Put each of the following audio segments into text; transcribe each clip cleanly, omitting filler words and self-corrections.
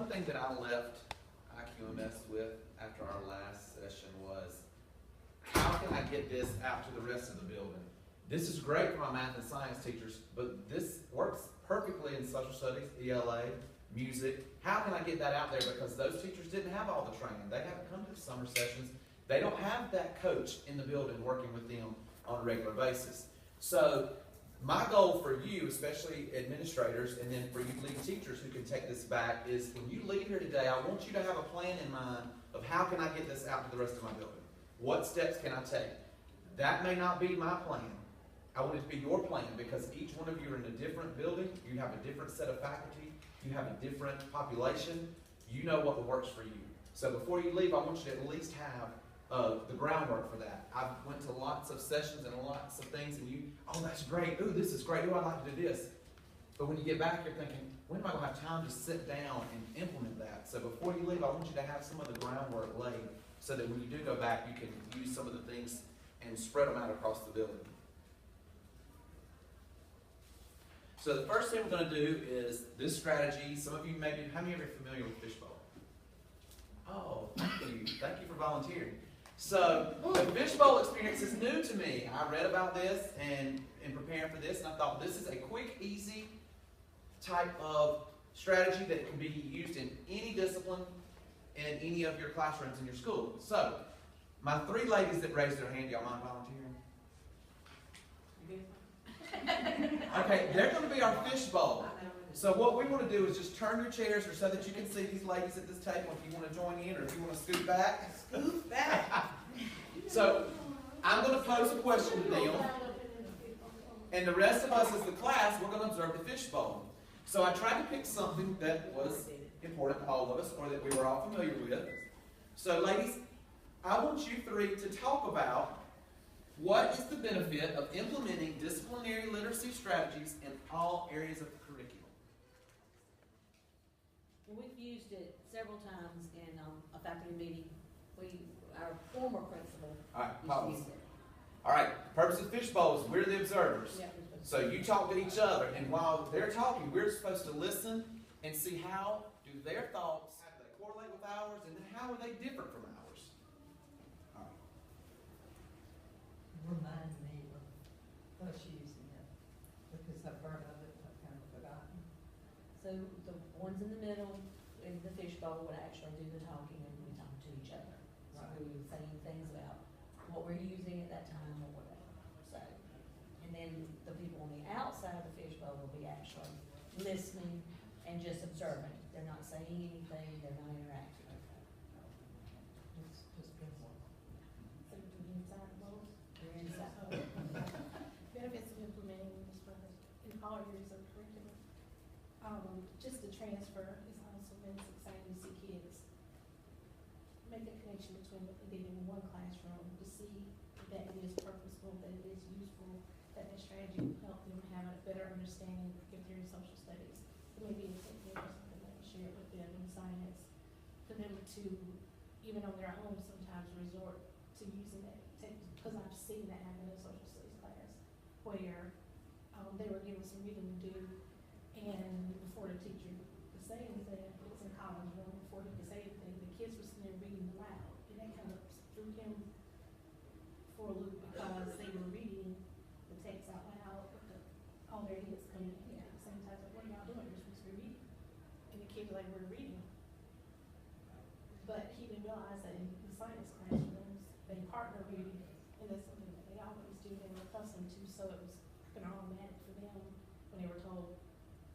one thing that I left IQMS with after our last session was, how can I get this out to the rest of the building? This is great for my math and science teachers, but this works perfectly in social studies, ELA, music. How can I get that out there? Because those teachers didn't have all the training. They haven't come to the summer sessions. They don't have that coach in the building working with them on a regular basis. So my goal for you, especially administrators, and then for you lead teachers who can take this back, is when you leave here today, I want you to have a plan in mind of how can I get this out to the rest of my building? What steps can I take? That may not be my plan. I want it to be your plan, because each one of you are in a different building. You have a different set of faculty. You have a different population. You know what works for you. So before you leave, I want you to at least have the groundwork for that. I went to lots of sessions and lots of things, and you, oh, that's great. Ooh, this is great. Ooh, I'd like to do this. But when you get back, you're thinking, when am I going to have time to sit down and implement that? So before you leave, I want you to have some of the groundwork laid so that when you do go back, you can use some of the things and spread them out across the building. So the first thing we're going to do is this strategy. Some of you maybe, how many of you are familiar with fishbowl? Oh, thank you. Thank you for volunteering. So the fishbowl experience is new to me. I read about this and in preparing for this, and I thought this is a quick, easy type of strategy that can be used in any discipline in any of your classrooms in your school. So my three ladies that raised their hand, y'all mind volunteering? Okay, they're going to be our fishbowl. So what we want to do is just turn your chairs or so that you can see these ladies at this table if you want to join in or if you want to scoot back. Scoot back. So I'm going to pose a question to them. And the rest of us as the class, we're going to observe the fishbowl. So I tried to pick something that was important to all of us or that we were all familiar with. So ladies, I want you three to talk about what is the benefit of implementing disciplinary literacy strategies in all areas of the curriculum. We've used it several times in a faculty meeting. Our former principal used to use it. All right, the purpose of fishbowl is we're the observers. Yeah. So you talk to each other, and while they're talking, we're supposed to listen and see how do their thoughts, how do they correlate with ours, and then how are they different from ours. All right. Remind me of us using it, because I've heard of it, I've kind of forgotten. So the ones in the middle, in the fishbowl, would actually do the talking, and we talk to each other. So Right. we were saying things about what we're using at that time or whatever. So, and then the people on the outside of the fishbowl will be actually listening and just observing. They're not saying anything, they're not interacting. It's just been one. So do the inside bowl. They're inside. Benefits of implementing this program in all areas of curriculum. Just the transfer is also very exciting to see kids make a connection between what they did in one classroom to see that it is purposeful, that it is useful, that the strategy will help them have a better understanding if they're in social studies. It may be a technique or something that we share with them in science for them to, even on their own, sometimes resort to using that technique, because I've seen that happen in a social studies class where they were given some reading to do, and before the teacher could say anything, it was in college room, before he could say anything, the kids were sitting there reading aloud, and that kind of threw him for a loop because they were reading the text out loud, but all their heads coming in at the same time, like, what are y'all doing? You're supposed to be reading. And the kids were like, we're reading. But he didn't realize that in the science classrooms, they partner reading, and that's something that they always do, they were accustomed to, so it was kind of automatic for them when they were told,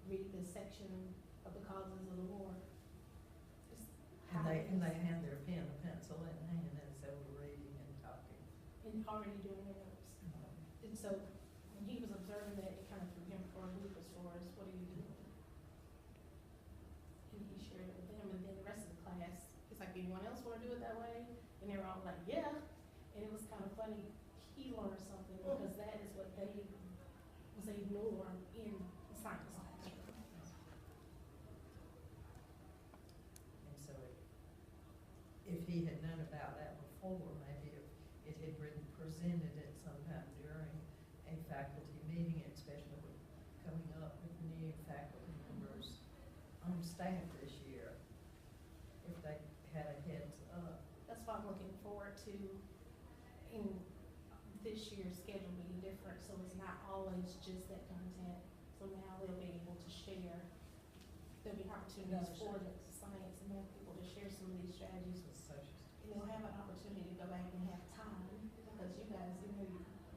read this section of the causes of the war. And they had their pen and pencil in hand as they were reading and talking. And already doing their notes. And so when he was observing that, it kind of threw him for a loop as far as what are you doing? And he shared it with them, and then the rest of the class, it's like, anyone else want to do it that way? And they were all like, yeah. And it was kind of funny. He learned something because that is what they was ignored in the science class. And so if he had known about that before, maybe if it had been presented at some time during a faculty meeting, especially with coming up with new faculty members on staff this year, if they had a heads up. That's what I'm looking forward to in this year's schedule being different, so it's not always just that content. So now they'll be able to share, there'll be opportunities for the science and math people to share some of these strategies with Social and they'll have an opportunity to go back and have time, because you guys, you know,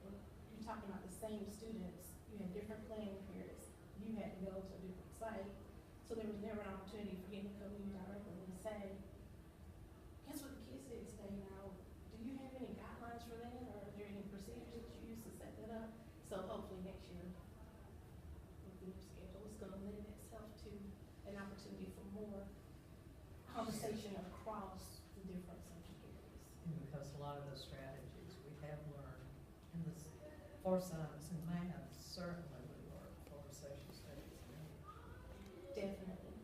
you're talking about the same students, you had different planning periods, you had to go to a different site, so there was never an opportunity for you to come in directly and say, guess what the kids did today now, do you have any guidelines for that, or are there any procedures that you use to set that up? So hopefully next year, with the new schedule, it's gonna lend itself to an opportunity for more conversation across the different subject areas. And because a lot of the strategies we have learned in this, for science and math certainly would work for social studies. Definitely.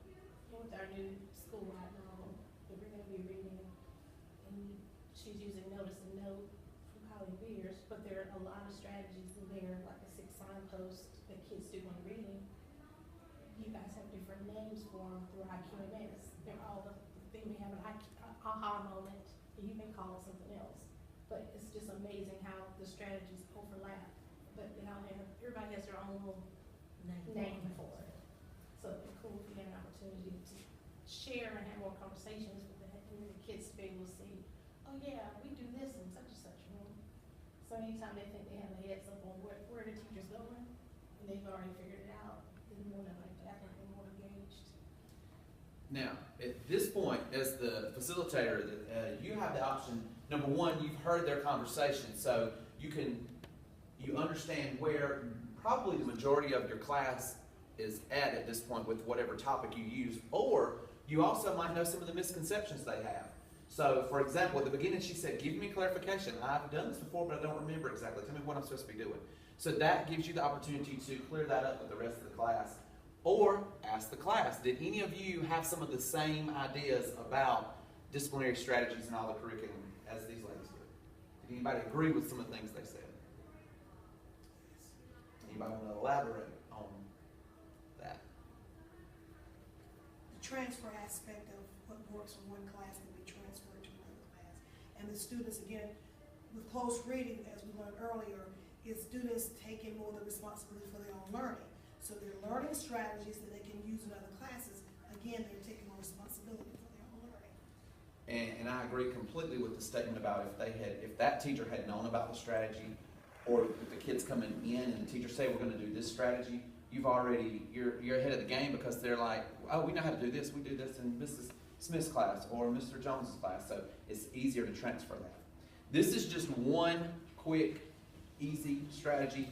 With our new school-wide novel that we're gonna be reading, and she's using Notice and Note from Colleen Beers, but there are a lot of strategies in there, like a 6 signpost that kids do when reading. You guys have different names for them through IQMS. They're all the thing we have an aha moment, and you may call it something else. But it's just amazing how the strategies overlap, but they all have, everybody has their own little name for it. So it'd be cool if we had an opportunity to share and have more conversations with the kids to be able to see, oh yeah, we do this in such and such room. So anytime they think they have a heads up on where the teacher's going, and they've already figured it out, then more than likely, I think they're more engaged. Now, at this point, as the facilitator, you have the option, number one, you've heard their conversation, so you understand where probably the majority of your class is at this point with whatever topic you use, or you also might know some of the misconceptions they have. So, for example, at the beginning she said, give me clarification. I've done this before, but I don't remember exactly. Tell me what I'm supposed to be doing. So that gives you the opportunity to clear that up with the rest of the class. Or ask the class, did any of you have some of the same ideas about disciplinary strategies in all the curriculum as these ladies did? Did anybody agree with some of the things they said? Anybody want to elaborate on that? The transfer aspect of what works from one class can be transferred to another class. And the students, again, with close reading, as we learned earlier, is students taking more of the responsibility for their own learning. So they're learning strategies that they can use in other classes. Again, they're taking more responsibility for their own learning. And I agree completely with the statement about if that teacher had known about the strategy, or if the kids coming in and the teacher say we're going to do this strategy, you're ahead of the game, because they're like, oh, we know how to do this. We do this in Mrs. Smith's class or Mr. Jones's class, so it's easier to transfer that. This is just one quick, easy strategy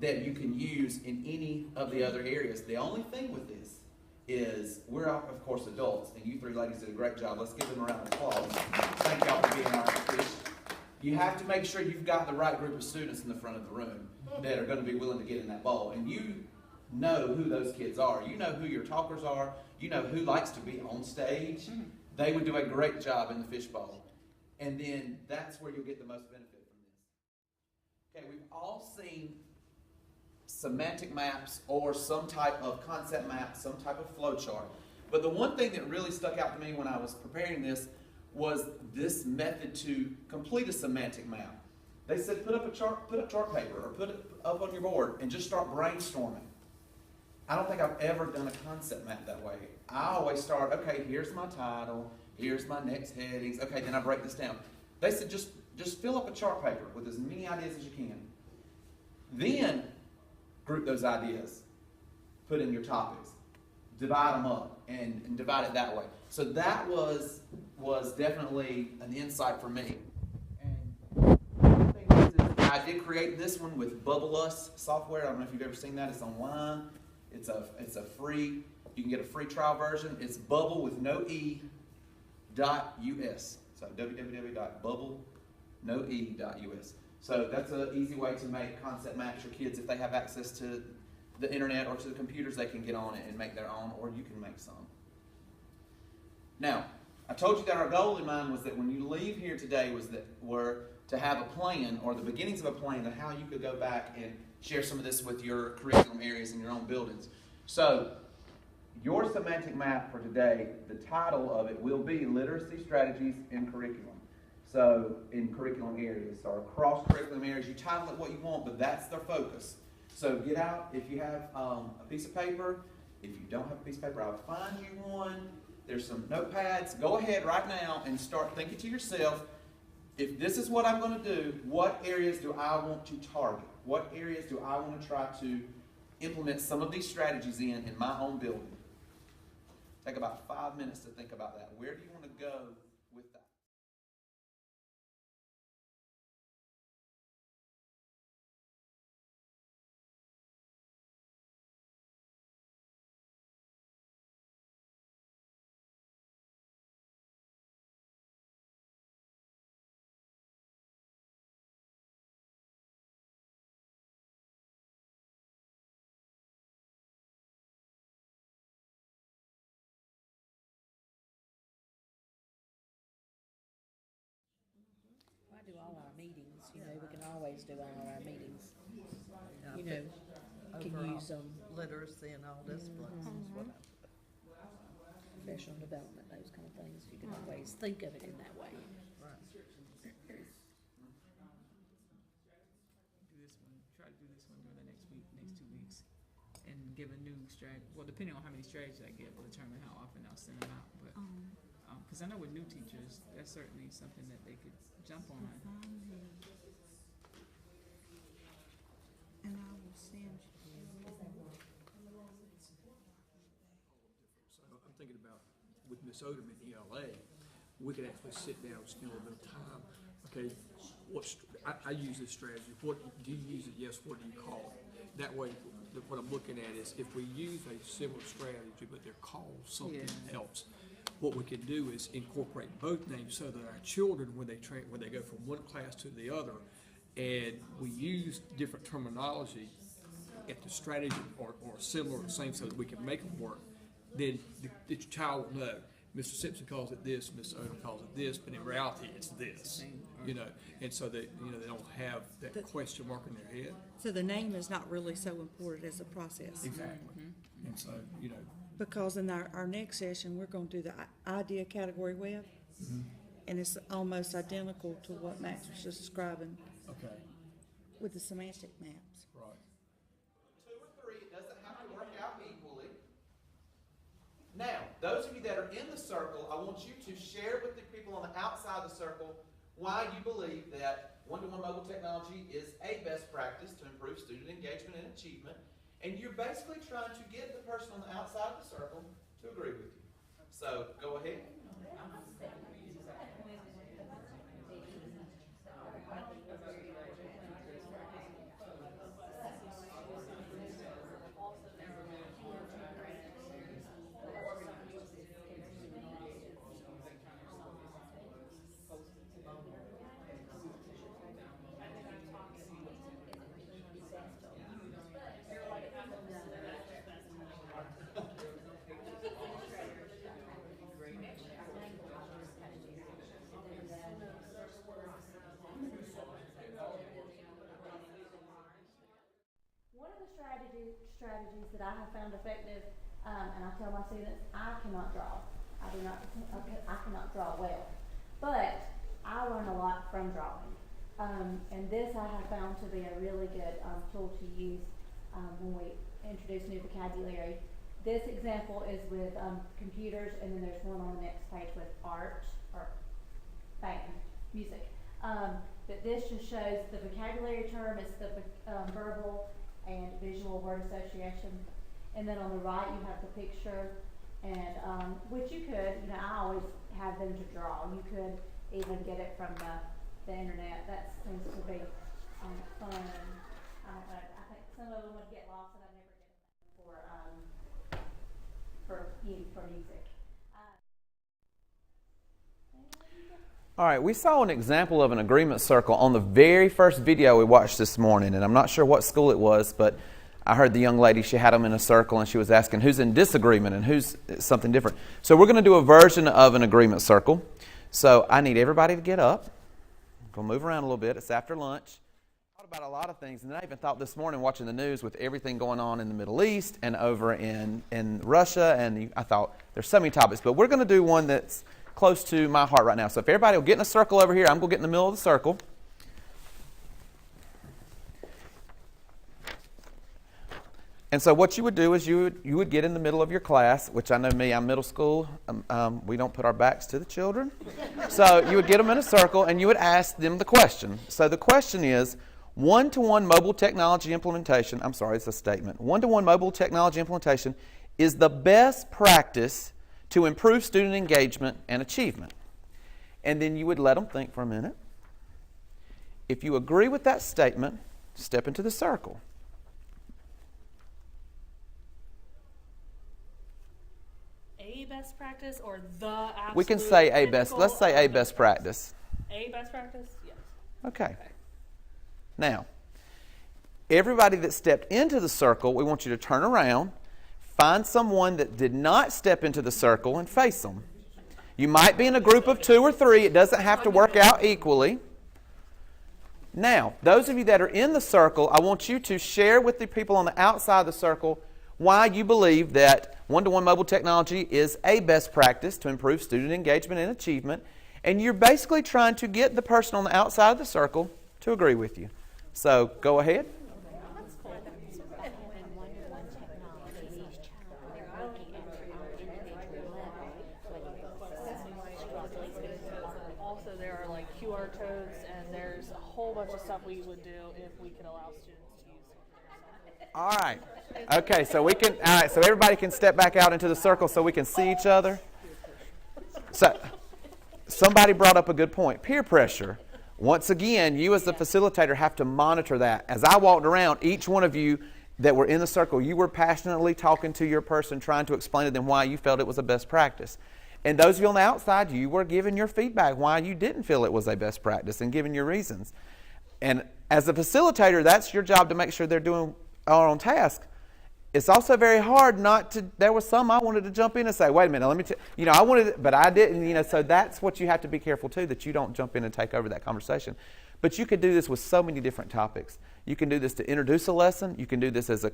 that you can use in any of the other areas. The only thing with this is we're, of course, adults, and you three ladies did a great job. Let's give them a round of applause. Thank y'all for being our fish. You have to make sure you've got the right group of students in the front of the room that are going to be willing to get in that bowl. And you know who those kids are. You know who your talkers are. You know who likes to be on stage. They would do a great job in the fishbowl. And then that's where you'll get the most benefit from this. Okay, we've all seen semantic maps or some type of concept map, some type of flow chart. But the one thing that really stuck out to me when I was preparing this was this method to complete a semantic map. They said put up chart paper or put it up on your board and just start brainstorming. I don't think I've ever done a concept map that way. I always start, okay, here's my title, here's my next headings, okay, then I break this down. They said just fill up a chart paper with as many ideas as you can. Then group those ideas, put in your topics, divide them up, and divide it that way. So that was definitely an insight for me. And the thing is I did create this one with Bubble Us software. I don't know if you've ever seen that. It's online. It's a free. You can get a free trial version. It's bubble with no e .us. So www.bubblenoe.us. So that's an easy way to make concept maps. Your kids, if they have access to the internet or to the computers, they can get on it and make their own, or you can make some. Now, I told you that our goal in mind was that when you leave here today were to have a plan, or the beginnings of a plan, of how you could go back and share some of this with your curriculum areas in your own buildings. So your semantic map for today, the title of it will be Literacy Strategies in Curriculum. So, in curriculum areas, or across curriculum areas, you title it what you want, but that's their focus. So get out, if you have a piece of paper. If you don't have a piece of paper, I'll find you one. There's some notepads. Go ahead right now and start thinking to yourself, if this is what I'm going to do, what areas do I want to target? What areas do I want to try to implement some of these strategies in my own building? Take about 5 minutes to think about that. Where do you want to go with that? I do all our meetings, we can always do all our meetings. You know, can Overall use literacy and all disciplines is what professional development, those kind of things. You can always think of it in that way. right. Do this one, try to do this one during the next 2 weeks, and give a new strategy. Well, depending on how many strategies I get, will determine how often I'll send them out. But because I know with new teachers, that's certainly something that they could jump on. And I will send you. So I'm thinking about with Miss Odom at ELA, we could actually sit down, spend a little bit of time. Okay, I use this strategy. What do you use it? Yes. What do you call it? That way, what I'm looking at is if we use a similar strategy, but they're called something else. What we can do is incorporate both names so that our children, when they go from one class to the other, and we use different terminology at the strategy or similar or the same so that we can make them work, then the child will know. Mr. Simpson calls it this, Mr. Odom calls it this, but in reality it's this, and so that, they don't have that question mark in their head. So the name is not really so important as a process. Exactly. And so, Because in our next session, we're going to do the idea category web. And it's almost identical to what Max was just describing okay, with the semantic maps. right. 2 or 3, it doesn't have to work out equally. Now, those of you that are in the circle, I want you to share with the people on the outside of the circle why you believe that one-to-one mobile technology is a best practice to improve student engagement and achievement. And you're basically trying to get the person on the outside of the circle to agree with you. So, go ahead. One of the strategies that I have found effective, and I tell my students, I cannot draw. I cannot draw well, but I learn a lot from drawing. And this I have found to be a really good tool to use when we introduce new vocabulary. This example is with computers, and then there's one on the next page with art or band, music. But this just shows the vocabulary term. It's the verbal and visual word association. And then on the right you have the picture, and which you could, I always have them to draw. You could even get it from the internet. That seems to be fun. And I think some of them would get lost, and I never get it for music. All right, we saw an example of an agreement circle on the very first video we watched this morning, and I'm not sure what school it was, but I heard the young lady, she had them in a circle, and she was asking who's in disagreement and who's something different. So we're going to do a version of an agreement circle. So I need everybody to get up. I'm going to move around a little bit. It's after lunch. about a lot of things, and I even thought this morning watching the news with everything going on in the Middle East and over in Russia, and I thought there's so many topics, but we're going to do one that's close to my heart right now. So if everybody will get in a circle over here, I'm going to get in the middle of the circle. And so what you would do is you would get in the middle of your class, which I know me, I'm middle school. We don't put our backs to the children. So you would get them in a circle and you would ask them the question. So the question is, one-to-one mobile technology implementation, I'm sorry, it's a statement. One-to-one mobile technology implementation is the best practice to improve student engagement and achievement. And then you would let them think for a minute. If you agree with that statement, step into the circle. Best practice or the absolute We can say a best. Let's say a best practice. A best practice? Yes. Okay. Now, everybody that stepped into the circle, we want you to turn around, find someone that did not step into the circle and face them. You might be in a group of 2 or 3. It doesn't have to work out equally. Now, those of you that are in the circle, I want you to share with the people on the outside of the circle why you believe that one-to-one mobile technology is a best practice to improve student engagement and achievement. And you're basically trying to get the person on the outside of the circle to agree with you. So go ahead. Also, there are like QR codes, and there's a whole bunch of stuff we would do if we could allow students to use it. All right. Okay, so we can. All right, so everybody can step back out into the circle so we can see each other. So, somebody brought up a good point. Peer pressure. Once again, you as the facilitator have to monitor that. As I walked around, each one of you that were in the circle, you were passionately talking to your person, trying to explain to them why you felt it was a best practice. And those of you on the outside, you were giving your feedback why you didn't feel it was a best practice and giving your reasons. And as a facilitator, that's your job to make sure they're doing our own task. It's also very hard not to, there was some I wanted to jump in and say, wait a minute, let me, I wanted, but I didn't, so that's what you have to be careful too, that you don't jump in and take over that conversation. But you could do this with so many different topics. You can do this to introduce a lesson. You can do this as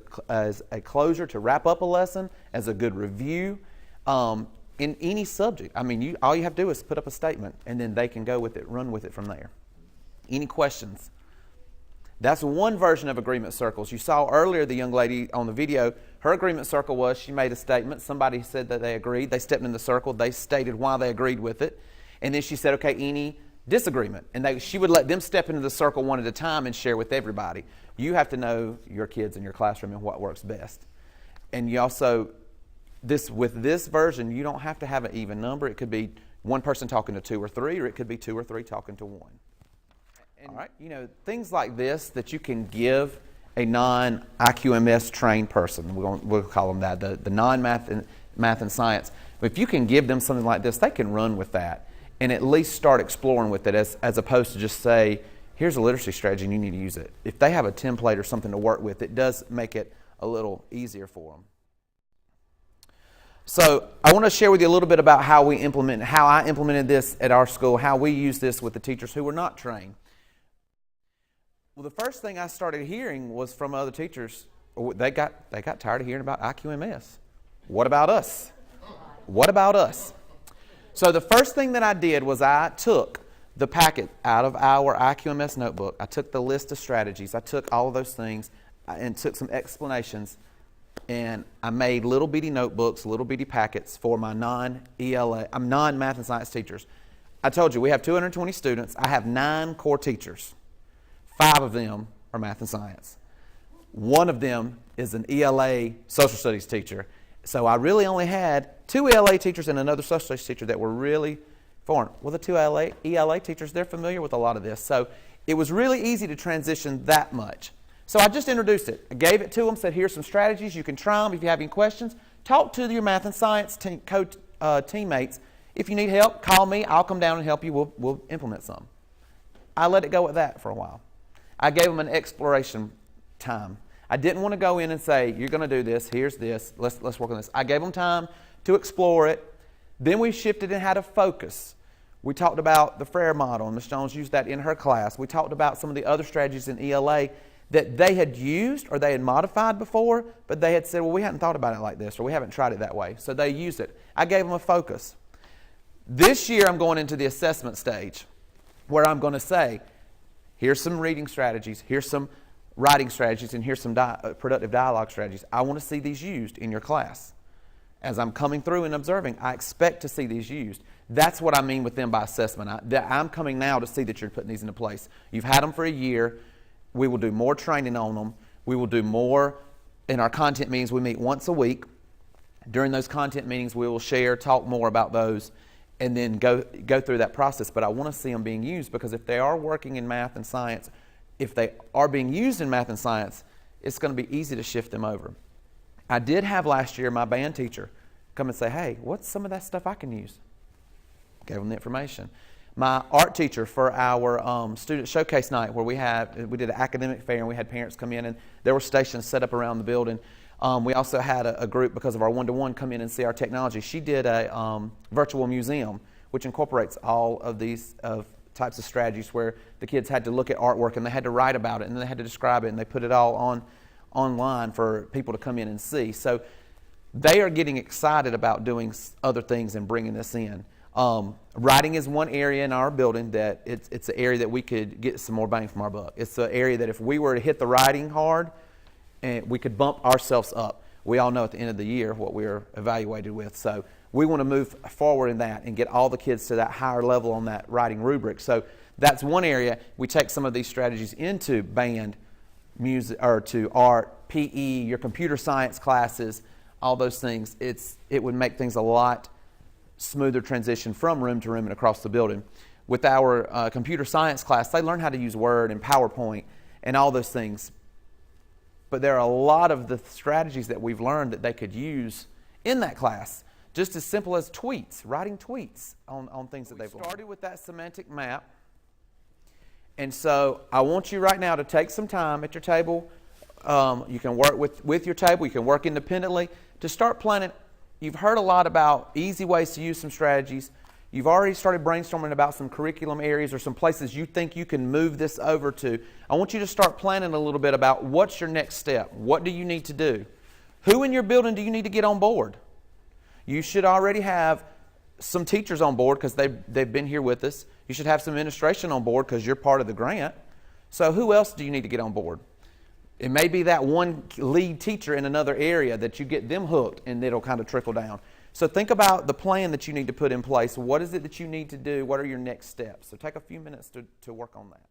a closure to wrap up a lesson, as a good review, in any subject. I mean, all you have to do is put up a statement, and then they can go with it, run with it from there. Any questions? That's one version of agreement circles. You saw earlier the young lady on the video, her agreement circle was she made a statement. Somebody said that they agreed. They stepped in the circle. They stated why they agreed with it. And then she said, okay, any disagreement. And she would let them step into the circle one at a time and share with everybody. You have to know your kids in your classroom and what works best. And you also, with this version, you don't have to have an even number. It could be one person talking to 2 or 3, or it could be 2 or 3 talking to 1. All right, things like this that you can give a non-IQMS trained person, we'll call them that, the non-math and science. But if you can give them something like this, they can run with that and at least start exploring with it as opposed to just say, here's a literacy strategy and you need to use it. If they have a template or something to work with, it does make it a little easier for them. So I want to share with you a little bit about how I implemented this at our school, how we use this with the teachers who were not trained. Well, the first thing I started hearing was from other teachers. They got tired of hearing about IQMS. What about us? What about us? So the first thing that I did was I took the packet out of our IQMS notebook. I took the list of strategies. I took all of those things and took some explanations. And I made little bitty notebooks, little bitty packets for my non-math and science teachers. I told you we have 220 students. I have 9 core teachers. 5 of them are math and science. 1 of them is an ELA social studies teacher. So I really only had 2 ELA teachers and another social studies teacher that were really foreign. Well, the 2 ELA teachers, they're familiar with a lot of this. So it was really easy to transition that much. So I just introduced it. I gave it to them, said, here's some strategies. You can try them if you have any questions. Talk to your math and science teammates. If you need help, call me. I'll come down and help you. We'll implement some. I let it go at that for a while. I gave them an exploration time. I didn't want to go in and say, you're going to do this, here's this, let's work on this. I gave them time to explore it. Then we shifted and had a focus. We talked about the Frere model, and Ms. Jones used that in her class. We talked about some of the other strategies in ELA that they had used or they had modified before, but they had said, well, we hadn't thought about it like this, or we haven't tried it that way. So they used it. I gave them a focus. This year I'm going into the assessment stage where I'm going to say, here's some reading strategies, here's some writing strategies, and here's some productive dialogue strategies. I want to see these used in your class. As I'm coming through and observing, I expect to see these used. That's what I mean with them by assessment. I'm coming now to see that you're putting these into place. You've had them for a year. We will do more training on them. We will do more in our content meetings. We meet once a week. During those content meetings, we will share, talk more about those, and then go through that process. But I want to see them being used, because if they are working in math and science, if they are being used in math and science, it's going to be easy to shift them over. I did have last year my band teacher come and say, hey, what's some of that stuff I can use? Gave them the information. My art teacher for our student showcase night, where we did an academic fair and we had parents come in, and there were stations set up around the building. We also had a group, because of our one-to-one, come in and see our technology. She did a virtual museum, which incorporates all of these types of strategies, where the kids had to look at artwork and they had to write about it and then they had to describe it, and they put it all online for people to come in and see. So they are getting excited about doing other things and bringing this in. Writing is one area in our building that it's an area that we could get some more bang from our buck. It's an area that if we were to hit the writing hard, and we could bump ourselves up. We all know at the end of the year what we're evaluated with. So we want to move forward in that and get all the kids to that higher level on that writing rubric. So that's one area. We take some of these strategies into band, music, or to art, PE, your computer science classes, all those things. It would make things a lot smoother transition from room to room and across the building. With our computer science class, they learn how to use Word and PowerPoint and all those things. But there are a lot of the strategies that we've learned that they could use in that class, just as simple as tweets, writing tweets on things that they've learned. We started with that semantic map. And so I want you right now to take some time at your table. You can work with your table. You can work independently to start planning. You've heard a lot about easy ways to use some strategies. You've already started brainstorming about some curriculum areas or some places you think you can move this over to. I want you to start planning a little bit about what's your next step. What do you need to do? Who in your building do you need to get on board? You should already have some teachers on board because they've been here with us. You should have some administration on board because you're part of the grant. So who else do you need to get on board? It may be that one lead teacher in another area that you get them hooked, and it'll kind of trickle down. So think about the plan that you need to put in place. What is it that you need to do? What are your next steps? So take a few minutes to work on that.